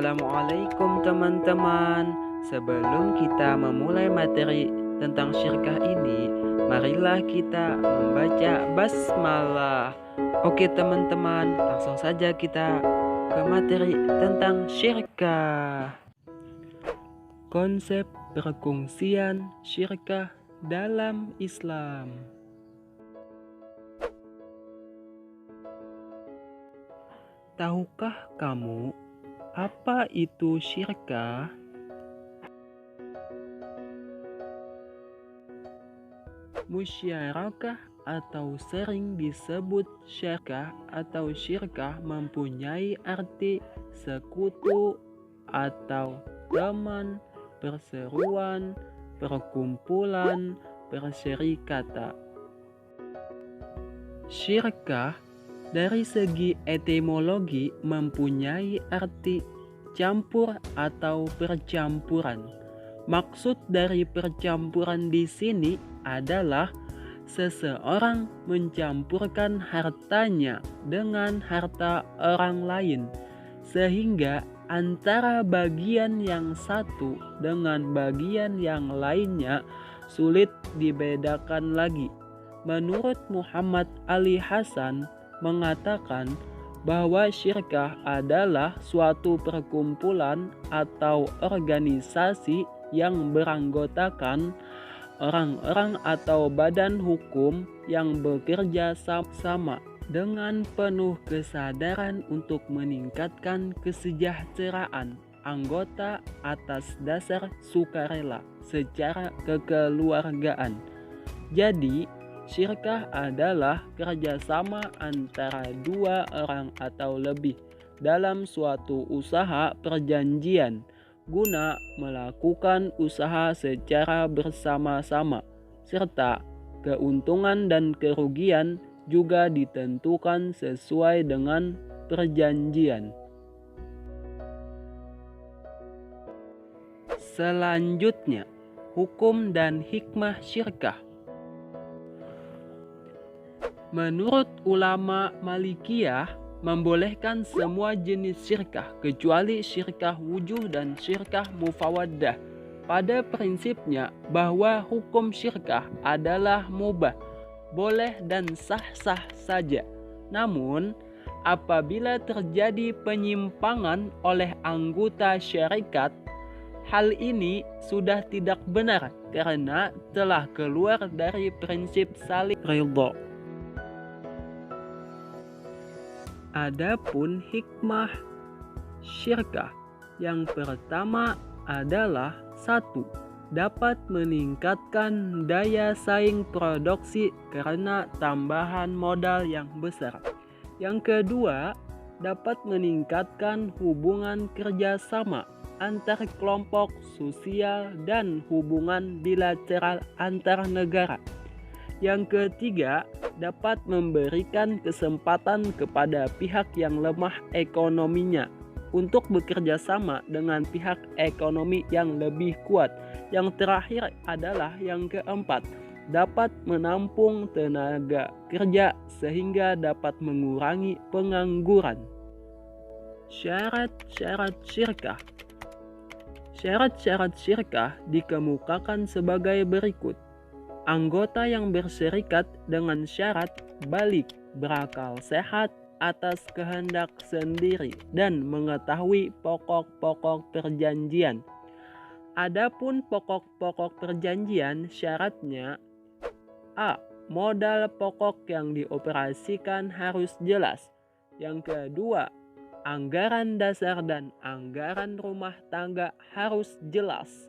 Assalamualaikum teman-teman. Sebelum kita memulai materi tentang syirkah ini, marilah kita membaca basmalah. Oke teman-teman, langsung saja kita ke materi tentang syirkah. Konsep perkongsian syirkah dalam Islam. Tahukah kamu apa itu syirkah? Musyarakah atau sering disebut syirkah atau syirkah mempunyai arti sekutu atau teman, perseruan, perkumpulan, perserikatan. Syirkah dari segi etimologi mempunyai arti campur atau percampuran. Maksud dari percampuran di sini adalah seseorang mencampurkan hartanya dengan harta orang lain, sehingga antara bagian yang satu dengan bagian yang lainnya sulit dibedakan lagi. Menurut Muhammad Ali Hasan mengatakan bahwa syirkah adalah suatu perkumpulan atau organisasi yang beranggotakan orang-orang atau badan hukum yang bekerja sama dengan penuh kesadaran untuk meningkatkan kesejahteraan anggota atas dasar sukarela secara kekeluargaan. Jadi, syirkah adalah kerjasama antara dua orang atau lebih dalam suatu usaha perjanjian guna melakukan usaha secara bersama-sama, serta keuntungan dan kerugian juga ditentukan sesuai dengan perjanjian. Selanjutnya, hukum dan hikmah syirkah. Menurut ulama Malikiyah, membolehkan semua jenis syirkah kecuali syirkah wujuh dan syirkah mufawaddah. Pada prinsipnya bahwa hukum syirkah adalah mubah, boleh dan sah-sah saja. Namun, apabila terjadi penyimpangan oleh anggota syarikat, hal ini sudah tidak benar karena telah keluar dari prinsip saling ridha. Adapun hikmah syirkah yang pertama adalah 1. Dapat meningkatkan daya saing produksi karena tambahan modal yang besar. Yang kedua, dapat meningkatkan hubungan kerjasama antar kelompok sosial dan hubungan bilateral antar negara. Yang ketiga, dapat memberikan kesempatan kepada pihak yang lemah ekonominya untuk bekerja sama dengan pihak ekonomi yang lebih kuat. Yang terakhir adalah yang keempat, dapat menampung tenaga kerja sehingga dapat mengurangi pengangguran. Syarat-syarat syirkah. Syarat-syarat syirkah dikemukakan sebagai berikut. Anggota yang berserikat dengan syarat balik, berakal sehat atas kehendak sendiri dan mengetahui pokok-pokok perjanjian. Adapun pokok-pokok perjanjian syaratnya: A. Modal pokok yang dioperasikan harus jelas. Yang kedua, anggaran dasar dan anggaran rumah tangga harus jelas.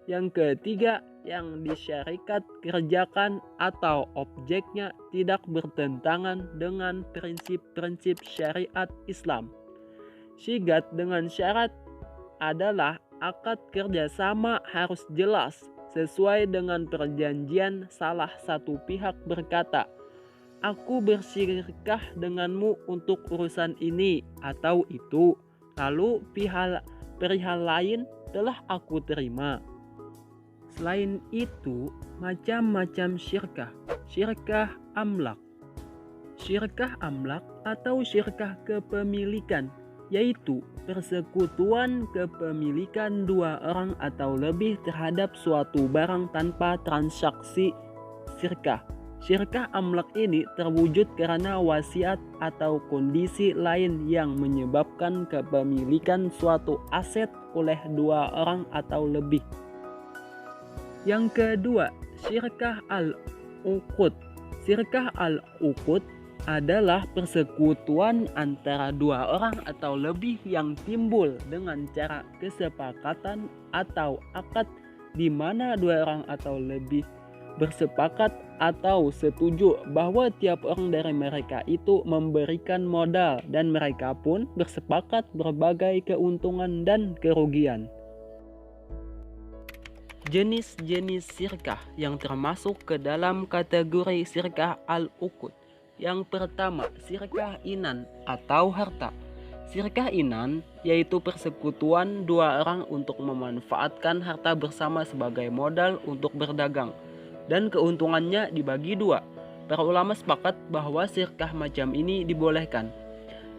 Yang ketiga, yang disyarikat kerjakan atau objeknya tidak bertentangan dengan prinsip-prinsip syariat Islam. Syigat dengan syarat adalah akad kerjasama harus jelas sesuai dengan perjanjian. Salah satu pihak berkata, "Aku bersyirkah denganmu untuk urusan ini atau itu, lalu perihal lain telah aku terima." Selain itu, macam-macam syirkah. Syirkah amlak. Syirkah amlak atau syirkah kepemilikan yaitu persekutuan kepemilikan dua orang atau lebih terhadap suatu barang tanpa transaksi syirkah. Syirkah amlak ini terwujud karena wasiat atau kondisi lain yang menyebabkan kepemilikan suatu aset oleh dua orang atau lebih. Yang kedua, syirkah al-uqud. Syirkah al-uqud adalah persekutuan antara dua orang atau lebih yang timbul dengan cara kesepakatan atau akad di mana dua orang atau lebih bersepakat atau setuju bahwa tiap orang dari mereka itu memberikan modal dan mereka pun bersepakat berbagai keuntungan dan kerugian. Jenis-jenis syirkah yang termasuk ke dalam kategori syirkah al-uqud. Yang pertama, syirkah inan atau harta. Syirkah inan yaitu persekutuan dua orang untuk memanfaatkan harta bersama sebagai modal untuk berdagang, dan keuntungannya dibagi dua. Para ulama sepakat bahwa syirkah macam ini dibolehkan.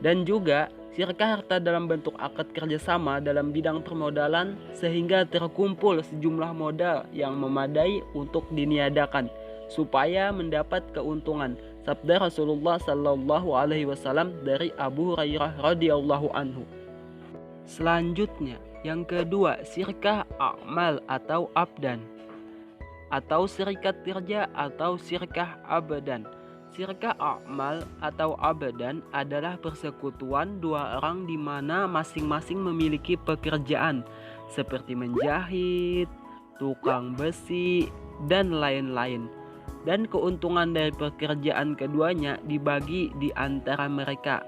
Dan juga syirkah harta dalam bentuk akad kerjasama dalam bidang permodalan sehingga terkumpul sejumlah modal yang memadai untuk diniadakan supaya mendapat keuntungan. Sabda Rasulullah Sallallahu Alaihi Wasallam dari Abu Hurairah radhiyallahu anhu. Selanjutnya, yang kedua, syirkah a'mal atau abdan, atau serikat kerja atau syirkah abadan. Syirkah a'mal atau abadan adalah persekutuan dua orang di mana masing-masing memiliki pekerjaan seperti menjahit, tukang besi, dan lain-lain. Dan keuntungan dari pekerjaan keduanya dibagi di antara mereka.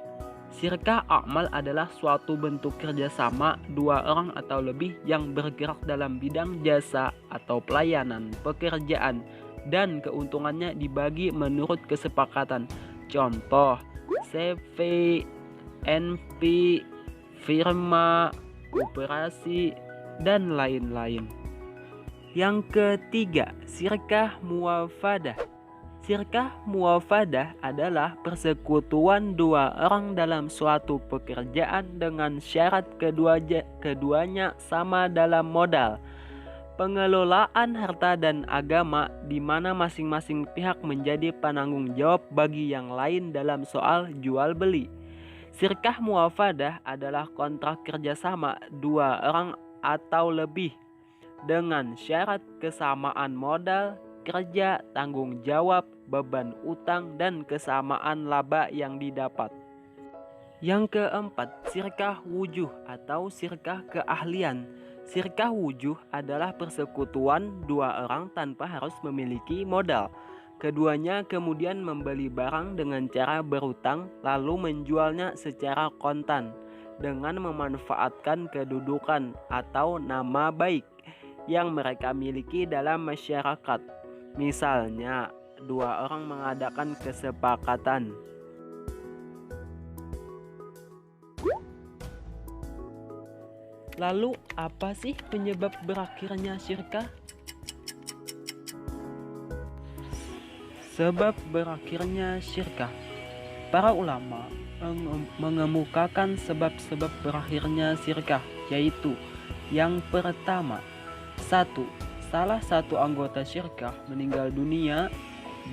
Syirkah a'mal adalah suatu bentuk kerjasama dua orang atau lebih yang bergerak dalam bidang jasa atau pelayanan pekerjaan, dan keuntungannya dibagi menurut kesepakatan. Contoh, CV, NP, firma, koperasi, dan lain-lain. Yang ketiga, syirkah muwafadah. Syirkah muwafadah adalah persekutuan dua orang dalam suatu pekerjaan dengan syarat keduanya sama dalam modal, pengelolaan harta dan agama, di mana masing-masing pihak menjadi penanggung jawab bagi yang lain dalam soal jual beli. Syirkah muwafadah adalah kontrak kerjasama dua orang atau lebih dengan syarat kesamaan modal, kerja, tanggung jawab, beban utang, dan kesamaan laba yang didapat. Yang keempat, syirkah wujuh atau syirkah keahlian. Syirkah wujuh adalah persekutuan dua orang tanpa harus memiliki modal. Keduanya kemudian membeli barang dengan cara berutang lalu menjualnya secara kontan dengan memanfaatkan kedudukan atau nama baik yang mereka miliki dalam masyarakat. Misalnya, dua orang mengadakan kesepakatan. Lalu, apa sih penyebab berakhirnya syirkah? Sebab berakhirnya syirkah. Para ulama mengemukakan sebab-sebab berakhirnya syirkah, yaitu yang pertama, 1. Salah satu anggota syirkah meninggal dunia,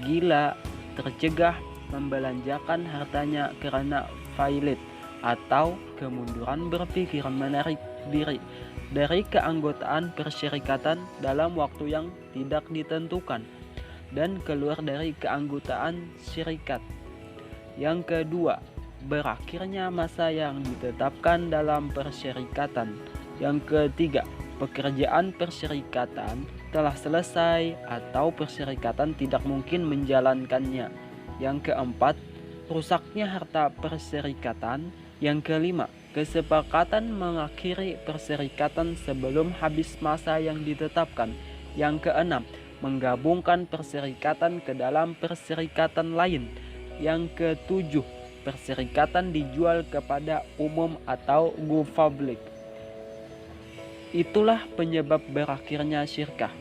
gila, tercegah membelanjakan hartanya karena failit atau kemunduran berpikir menarik diri dari keanggotaan persyarikatan dalam waktu yang tidak ditentukan dan keluar dari keanggotaan syarikat. Yang kedua, berakhirnya masa yang ditetapkan dalam persyarikatan. Yang ketiga, pekerjaan persyarikatan telah selesai atau persyarikatan tidak mungkin menjalankannya. Yang keempat, rusaknya harta persyarikatan. Yang kelima, kesepakatan mengakhiri persyarikatan sebelum habis masa yang ditetapkan. Yang keenam, menggabungkan persyarikatan ke dalam persyarikatan lain. Yang ketujuh, persyarikatan dijual kepada umum atau go public. Itulah penyebab berakhirnya syirkah.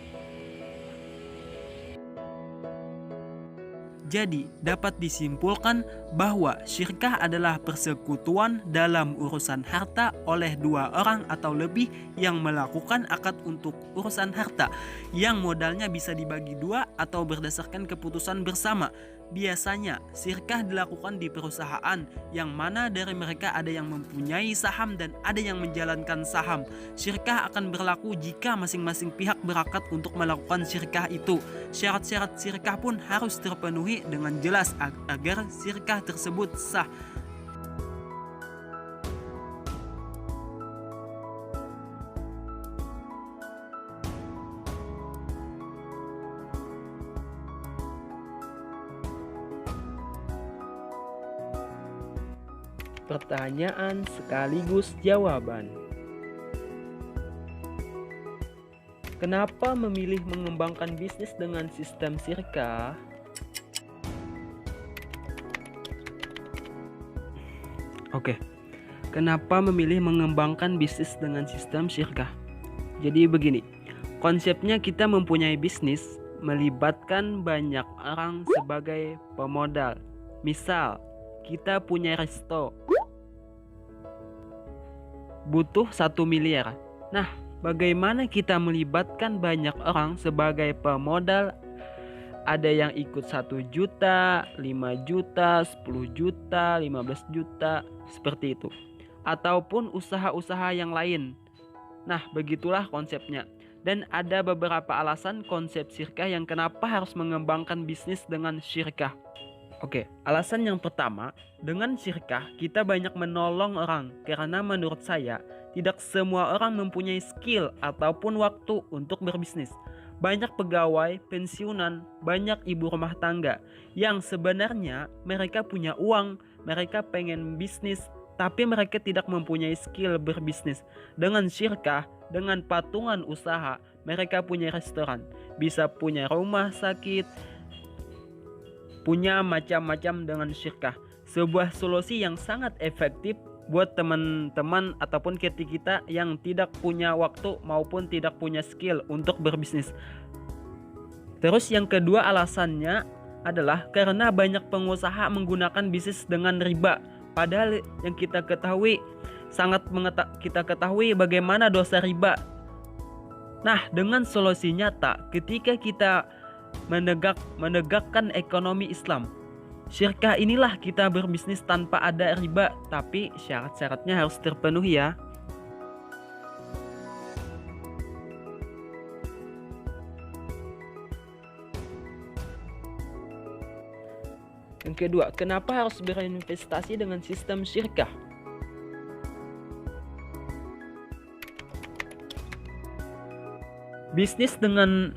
Jadi, dapat disimpulkan bahwa syirkah adalah persekutuan dalam urusan harta oleh dua orang atau lebih yang melakukan akad untuk urusan harta, yang modalnya bisa dibagi dua atau berdasarkan keputusan bersama. Biasanya, syirkah dilakukan di perusahaan yang mana dari mereka ada yang mempunyai saham dan ada yang menjalankan saham. Syirkah akan berlaku jika masing-masing pihak berakat untuk melakukan syirkah itu. Syarat-syarat syirkah pun harus terpenuhi dengan jelas agar syirkah tersebut sah. Pertanyaan sekaligus jawaban. Kenapa memilih mengembangkan bisnis dengan sistem syirkah? Oke, kenapa memilih mengembangkan bisnis dengan sistem syirkah? Jadi begini, konsepnya kita mempunyai bisnis melibatkan banyak orang sebagai pemodal. Misal, kita punya resto, butuh 1 miliar. Nah, bagaimana kita melibatkan banyak orang sebagai pemodal? Ada yang ikut 1 juta, 5 juta, 10 juta, 15 juta, seperti itu. Ataupun usaha-usaha yang lain. Nah, begitulah konsepnya. Dan ada beberapa alasan konsep syirkah yang kenapa harus mengembangkan bisnis dengan syirkah. Oke, alasan yang pertama, dengan syirkah kita banyak menolong orang karena menurut saya tidak semua orang mempunyai skill ataupun waktu untuk berbisnis. Banyak pegawai, pensiunan, banyak ibu rumah tangga yang sebenarnya mereka punya uang, mereka pengen bisnis, tapi mereka tidak mempunyai skill berbisnis. Dengan syirkah, dengan patungan usaha, mereka punya restoran, bisa punya rumah sakit, punya macam-macam dengan syirkah. Sebuah solusi yang sangat efektif buat teman-teman ataupun kita yang tidak punya waktu maupun tidak punya skill untuk berbisnis. Terus yang kedua alasannya adalah karena banyak pengusaha menggunakan bisnis dengan riba. Padahal yang kita ketahui bagaimana dosa riba. Nah, dengan solusi nyata ketika kita menegakkan ekonomi Islam, syirkah inilah kita berbisnis tanpa ada riba, tapi syarat-syaratnya harus terpenuhi ya. Yang kedua, kenapa harus berinvestasi dengan sistem syirkah? Bisnis dengan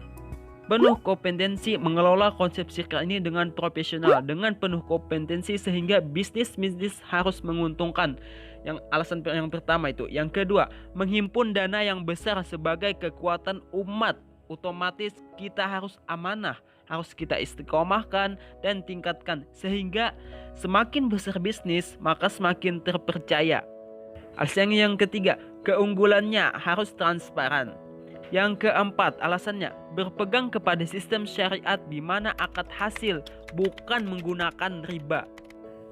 penuh kompetensi mengelola konsep syirkah ini dengan profesional, dengan penuh kompetensi sehingga bisnis harus menguntungkan. Yang alasan yang pertama itu. Yang kedua, menghimpun dana yang besar sebagai kekuatan umat. Otomatis kita harus amanah, harus kita istiqomahkan dan tingkatkan sehingga semakin besar bisnis maka semakin terpercaya. Alasan yang ketiga, keunggulannya harus transparan. Yang keempat, alasannya berpegang kepada sistem syariat di mana akad hasil bukan menggunakan riba.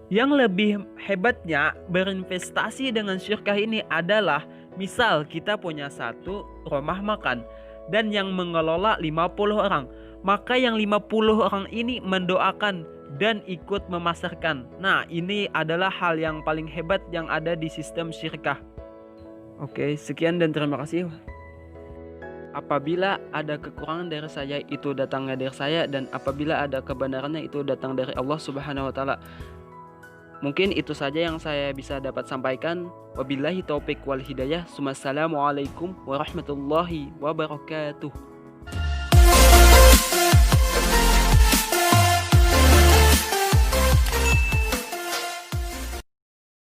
Yang lebih hebatnya berinvestasi dengan syirkah ini adalah misal kita punya 1 rumah makan dan yang mengelola 50 orang. Maka yang 50 orang ini mendoakan dan ikut memasarkan. Nah, ini adalah hal yang paling hebat yang ada di sistem syirkah. Oke, sekian dan terima kasih. Apabila ada kekurangan dari saya, itu datangnya dari saya, dan apabila ada kebenarannya itu datang dari Allah Subhanahu wa taala. Mungkin itu saja yang saya bisa dapat sampaikan. Wabillahi taufik wal hidayah. Wassalamualaikum warahmatullahi wabarakatuh.